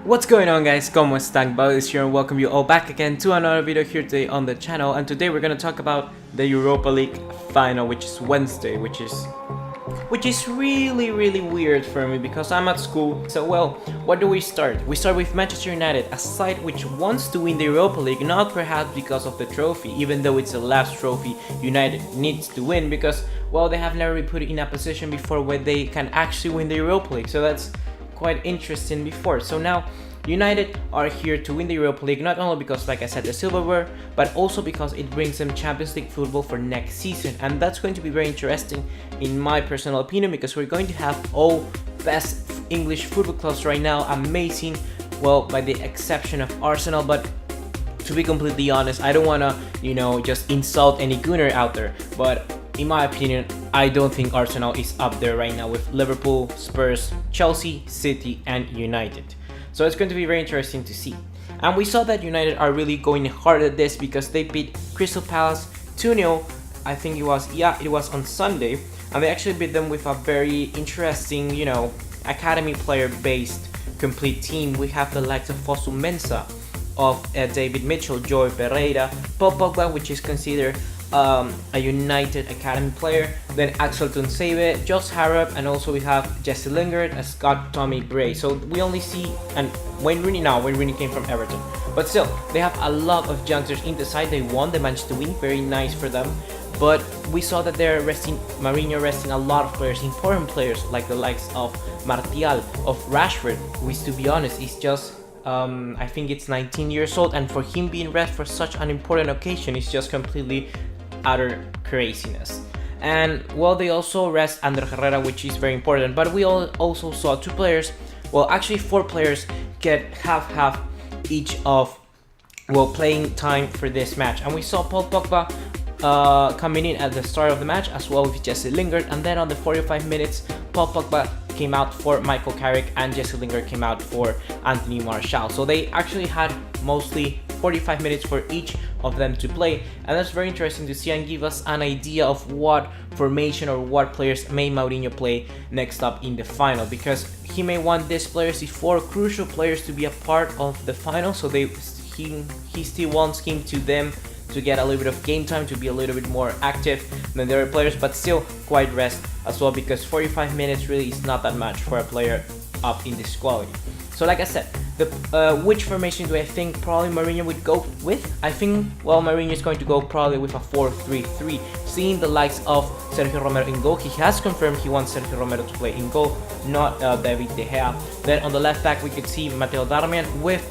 What's going on, guys? ¿Cómo están? Is here and welcome you all back again to another video here today on the channel. And today we're gonna talk about the Europa League final, which is Wednesday, which is really weird for me because I'm at school. So well, what do we start? We start with Manchester United, a side which wants to win the Europa League, not perhaps because of the trophy, even though it's the last trophy United needs to win, because well, they have never been put in a position before where they can actually win the Europa League. So that's quite interesting before. So now United are here to win the Europa League, not only because, like I said, the silverware, but also because it brings them Champions League football for next season. And that's going to be very interesting in my personal opinion, because we're going to have all best English football clubs right now, amazing, well, by the exception of Arsenal. But to be completely honest, I don't want to, just insult any Gunner out there, but in my opinion, I don't think Arsenal is up there right now with Liverpool, Spurs, Chelsea, City and United. So it's going to be very interesting to see. And we saw that United are really going hard at this because they beat Crystal Palace 2-0. I think it was on Sunday. And they actually beat them with a very interesting, academy player based complete team. We have the likes of Fosu Mensah, of David Mitchell, Joy Pereira, Paul Pogba, which is considered a United Academy player, then Axel Tunsebe, Josh Harrop, and also we have Jesse Lingard and Scott Tommy Bray. So we only see, and Wayne Rooney came from Everton, but still they have a lot of youngsters in the side. They managed to win, very nice for them. But we saw that they're Mourinho resting a lot of players, important players like the likes of Martial, of Rashford, who is, to be honest, is just I think it's 19 years old, and for him being rest for such an important occasion is just completely utter craziness. And well, they also rest Ander Herrera, which is very important. But we also saw two players, well, actually four players, get half each of playing time for this match. And we saw Paul Pogba coming in at the start of the match, as well with Jesse Lingard, and then on the 45 minutes Paul Pogba came out for Michael Carrick and Jesse Lingard came out for Anthony Martial. So they actually had mostly 45 minutes for each of them to play, and that's very interesting to see and give us an idea of what formation or what players may Mourinho play next up in the final, because he may want these players, these four crucial players, to be a part of the final. So he still wants them to get a little bit of game time, to be a little bit more active than the other players, but still quite rest as well, because 45 minutes really is not that much for a player up in this quality. So like I said, which formation do I think probably Mourinho would go with? I think, well, Mourinho is going to go probably with a 4-3-3, seeing the likes of Sergio Romero in goal. He has confirmed he wants Sergio Romero to play in goal, not David De Gea. Then on the left back we could see Matteo Darmian with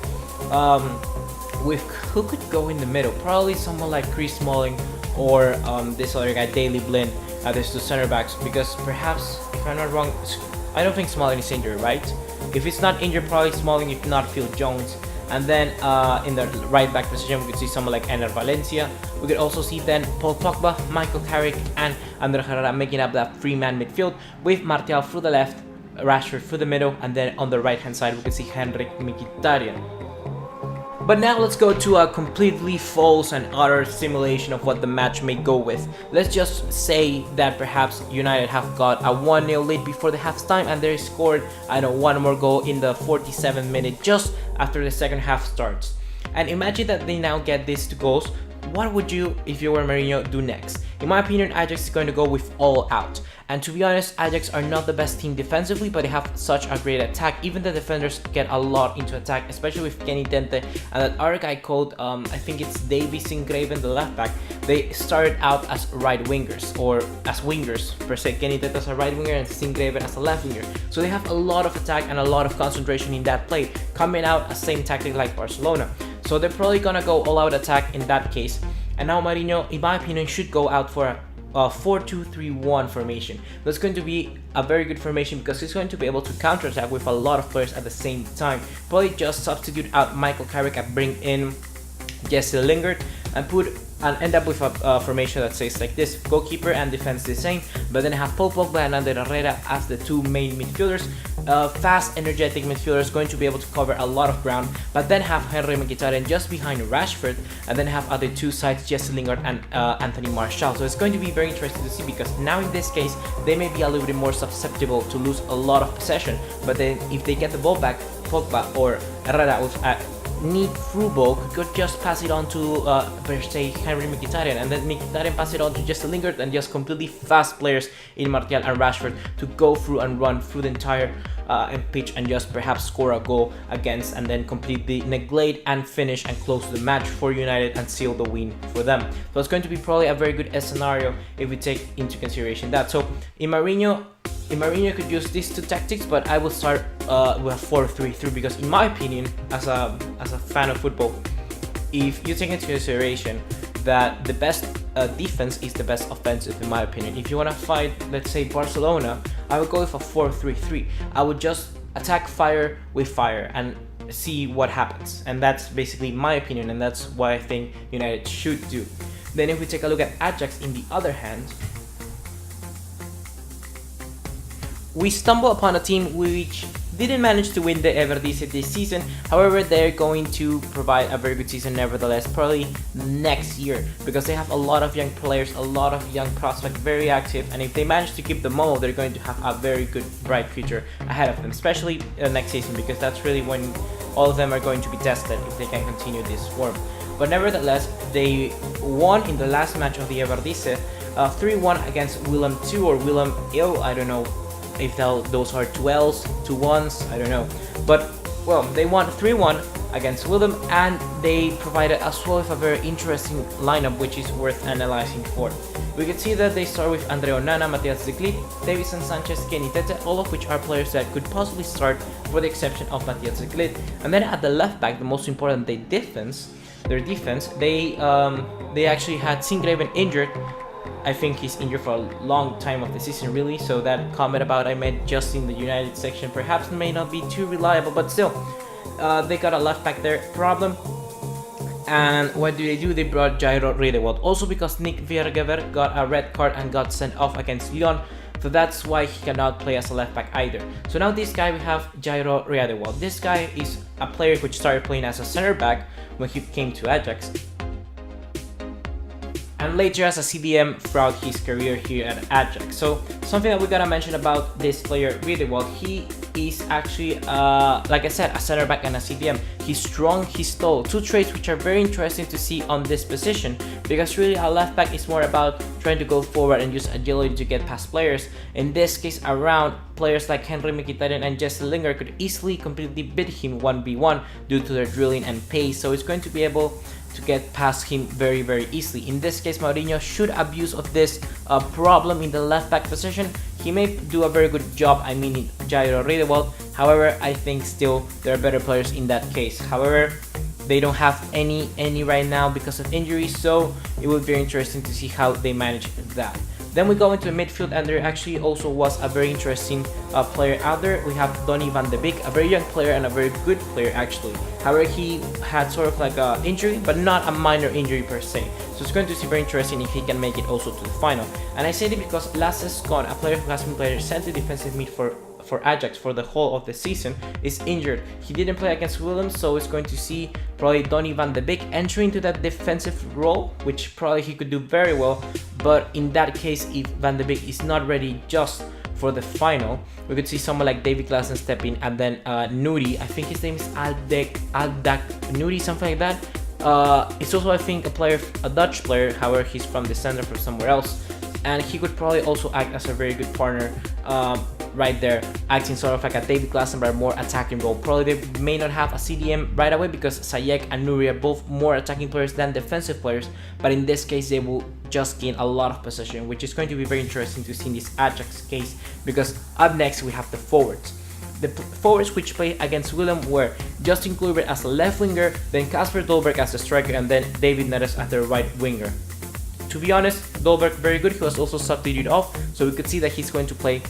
who could go in the middle? Probably someone like Chris Smalling or this other guy, Daley Blind. There's two center backs, because perhaps, if I'm not wrong, I don't think Smalling is injured, right? If it's not injured, probably Smalling, if not Phil Jones. And then in the right back position we could see someone like Ener Valencia. We could also see then Paul Pogba, Michael Carrick and Ander Herrera making up that three-man midfield, with Martial through the left, Rashford through the middle, and then on the right hand side we could see Henrik Mkhitaryan. But now let's go to a completely false and utter simulation of what the match may go with. Let's just say that perhaps United have got a 1-0 lead before the half time, and they scored, one more goal in the 47th minute, just after the second half starts. And imagine that they now get these two goals. What would you, if you were Mourinho, do next? In my opinion, Ajax is going to go with all out. And to be honest, Ajax are not the best team defensively, but they have such a great attack. Even the defenders get a lot into attack, especially with Kenny Dente and that other guy called, I think it's Davies Ingraven, the left back. They started out as right wingers, or as wingers per se. Kenny Dente as a right winger and Ingraven as a left winger. So they have a lot of attack and a lot of concentration in that play, coming out a same tactic like Barcelona. So they're probably gonna go all out attack in that case. And now Mourinho, in my opinion, should go out for a 4-2-3-1 formation. That's going to be a very good formation because he's going to be able to counterattack with a lot of players at the same time. Probably just substitute out Michael Carrick and bring in Jesse Lingard and end up with a formation that says like this: goalkeeper and defense the same, but then have Paul Pogba and Ander Herrera as the two main midfielders. Fast, energetic midfielders going to be able to cover a lot of ground, but then have Henry Mkhitaryan just behind Rashford, and then have other two sides, Jesse Lingard and Anthony Martial. So it's going to be very interesting to see, because now in this case they may be a little bit more susceptible to lose a lot of possession, but then if they get the ball back, Pogba or Herrera with a neat through ball could just pass it on to per se Henry Mkhitaryan, and then Mkhitaryan pass it on to just Lingard, and just completely fast players in Martial and Rashford to go through and run through the entire pitch and just perhaps score a goal against, and then completely neglect and finish and close the match for United and seal the win for them. So it's going to be probably a very good scenario if we take into consideration that. So in Mourinho could use these two tactics, but I will start with a 4-3-3 because in my opinion, as a fan of football, if you take into consideration that the best defense is the best offensive, in my opinion. If you want to fight, let's say Barcelona, I would go with a 4-3-3. I would just attack fire with fire and see what happens, and that's basically my opinion, and that's what I think United should do. Then if we take a look at Ajax, in the other hand, we stumble upon a team which didn't manage to win the Eredivisie this season. However, they're going to provide a very good season nevertheless, probably next year, because they have a lot of young players, a lot of young prospects, very active, and if they manage to keep them all, they're going to have a very good, bright future ahead of them, especially next season, because that's really when all of them are going to be tested if they can continue this form. But nevertheless, they won in the last match of the Eredivisie 3-1 against Willem II or Willem II, I don't know if those are 2Ls, 2-1s, I don't know. But, well, they won 3-1 against Willem, and they provided as well with a very interesting lineup, which is worth analyzing for. We can see that they start with Andre Onana, Matthias de Ligt, Davison Sanchez, Kenny Tete, all of which are players that could possibly start, for the exception of Matthias de Ligt. And then at the left back, the most important, their defense, they actually had Singraven injured. I think he's injured for a long time of the season, really, so that comment about I made just in the United section perhaps may not be too reliable, but still, they got a left back there problem. And what do? They brought Jairo Riedewald, also because Nick Viergever got a red card and got sent off against Lyon, so that's why he cannot play as a left back either. So now this guy, we have Jairo Riedewald. This guy is a player which started playing as a center back when he came to Ajax, and later as a CDM throughout his career here at Ajax. So something that we gotta mention about this player really well, he is actually, like I said, a center back and a CDM. He's strong, he's tall, two traits which are very interesting to see on this position, because really a left back is more about trying to go forward and use agility to get past players. In this case around, players like Henry Mkhitaryan and Jesse Lingard could easily completely beat him 1v1 due to their drilling and pace, so it's going to be able to get past him very, very easily. In this case, Mourinho should abuse of this problem in the left back position. He may do a very good job, I mean in Jairo Riedewald. However, I think still there are better players in that case. However, they don't have any right now because of injuries, so it will be very interesting to see how they manage that. Then we go into the midfield, and there actually also was a very interesting player out there. We have Donny van de Beek, a very young player and a very good player actually. However, he had sort of like an injury, but not a minor injury per se. So it's going to be very interesting if he can make it also to the final. And I say it because Lasse Skåne, a player who has been playing center defensive mid for Ajax for the whole of the season, is injured. He didn't play against Willem, so it's going to see probably Donny van de Beek entering into that defensive role, which probably he could do very well. But in that case, if van de Beek is not ready just for the final, we could see someone like David Klaassen step in, and then Nuri, I think his name is Aldak Nuri, something like that. It's also, I think, a Dutch player, however, he's from the center from somewhere else, and he could probably also act as a very good partner right there, acting sort of like a David Klaassen but a more attacking role. Probably they may not have a CDM right away because Ziyech and Nuri are both more attacking players than defensive players, but in this case they will just gain a lot of possession, which is going to be very interesting to see in this Ajax case, because up next we have the forwards. The forwards which played against Willem were Justin Kluivert as a left winger, then Kasper Dolberg as a striker, and then David Neres as the right winger. To be honest, Dolberg very good, he was also substituted off, so we could see that he's going to play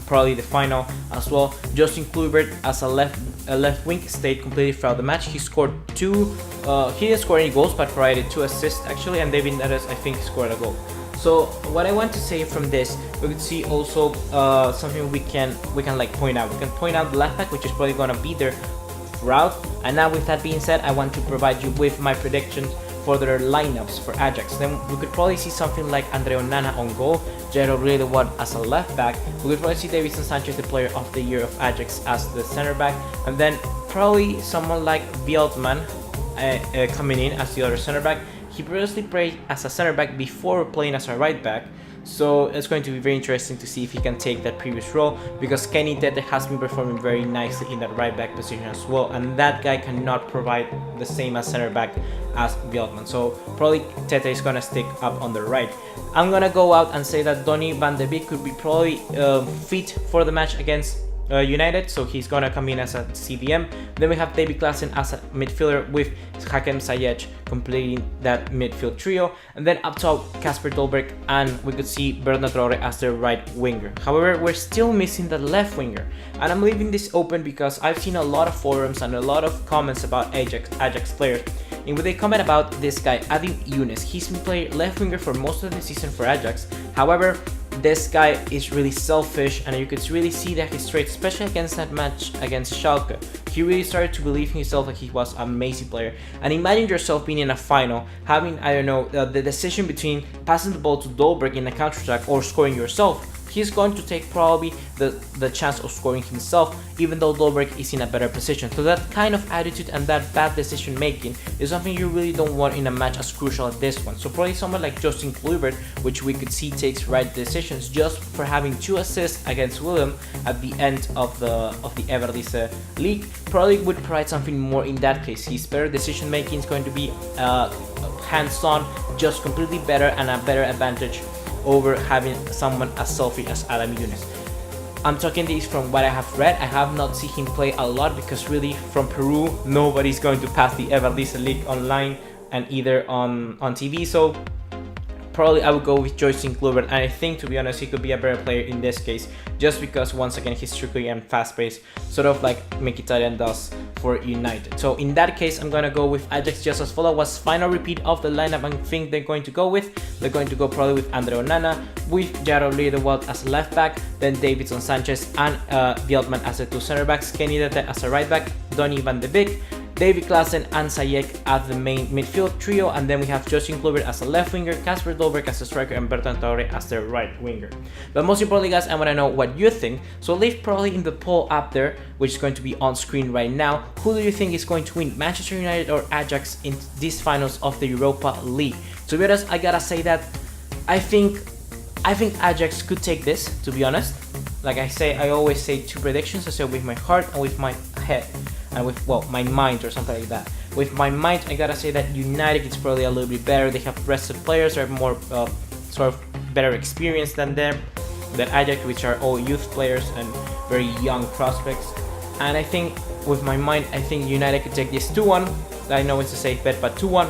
probably the final as well. Justin Kluivert as a left wing stayed completely throughout the match. He scored he didn't score any goals but provided 2 assists actually, and David Neres I think scored a goal. So what I want to say from this, we could see also something we can like point out. We can point out the left back, which is probably gonna be there throughout. And now with that being said, I want to provide you with my predictions for their lineups for Ajax. Then we could probably see something like Onana on goal, Rodrigo as a left back. We could probably see Davinson Sanchez, the player of the year of Ajax, as the center back, and then probably someone like Veltman coming in as the other center back. He previously played as a center back before playing as a right back, so it's going to be very interesting to see if he can take that previous role, because Kenny Tete has been performing very nicely in that right back position as well, and that guy cannot provide the same as center back as Veltman. So probably Tete is gonna stick up on the right. I'm gonna go out and say that Donny van de Beek could be probably fit for the match against United, so he's gonna come in as a CDM. Then we have David Klaassen as a midfielder with Hakem Ziyech completing that midfield trio, and then up top Kasper Dolberg, and we could see Bernard Traore as the right winger. However, we're still missing the left winger, and I'm leaving this open because I've seen a lot of forums and a lot of comments about Ajax players, and when they comment about this guy Adil Younes, he's been playing left winger for most of the season for Ajax. However, this guy is really selfish, and you could really see that his traits, especially against that match against Schalke. He really started to believe in himself like he was an amazing player. And imagine yourself being in a final, having, I don't know, the decision between passing the ball to Dolberg in a counter-attack or scoring yourself. He's going to take probably the chance of scoring himself, even though Dolberg is in a better position. So that kind of attitude and that bad decision making is something you really don't want in a match as crucial as this one. So probably someone like Justin Kluivert, which we could see takes right decisions just for having 2 assists against Willem at the end of the Eredivisie League, probably would provide something more in that case. His better decision making is going to be hands-on, just completely better, and a better advantage over having someone as selfish as Adil Younes. I'm talking this from what I have read. I have not seen him play a lot because really from Peru nobody's going to pass the Eredivisie League online and either on TV, so probably I would go with Justin Kluivert, and I think, to be honest, he could be a better player in this case, just because once again he's strictly and fast-paced, sort of like Mkhitaryan does for United. So in that case, I'm gonna go with Ajax just as follow was final repeat of the lineup. I think they're going to go probably with Onana, with Rodrigo as left back, then Davinson Sanchez and Veltman as the 2 center backs, Kenny Tete as a right back, Donny van de Beek, David Klaassen and Ziyech as the main midfield trio, and then we have Justin Kluivert as a left winger, Kasper Dolberg as a striker, and Bernard Traore as the right winger. But most importantly, guys, I want to know what you think, so leave probably in the poll up there, which is going to be on screen right now. Who do you think is going to win, Manchester United or Ajax, in these finals of the Europa League? To be honest, I gotta say that I think Ajax could take this, to be honest. Like I always say 2 predictions. I say with my heart and with my head, and with, well, my mind or something like that. With my mind, I gotta say that United is probably a little bit better. They have rested players, are more sort of better experience than Ajax, which are all youth players and very young prospects. And I think with my mind, I think United could take this 2-1. I know it's a safe bet, but 2-1.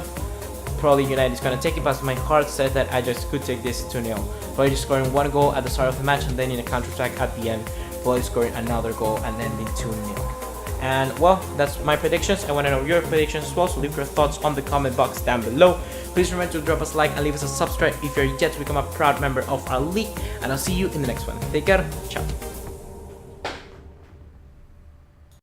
Probably United is gonna take it, but my heart said that Ajax could take this 2-0. Probably just scoring 1 goal at the start of the match, and then in a counter-attack at the end, probably scoring another goal and then being 2-0. And well, that's my predictions. I want to know your predictions as well, so leave your thoughts on the comment box down below. Please remember to drop us a like and leave us a subscribe if you're yet to become a proud member of our league, and I'll see you in the next one. Take care, ciao.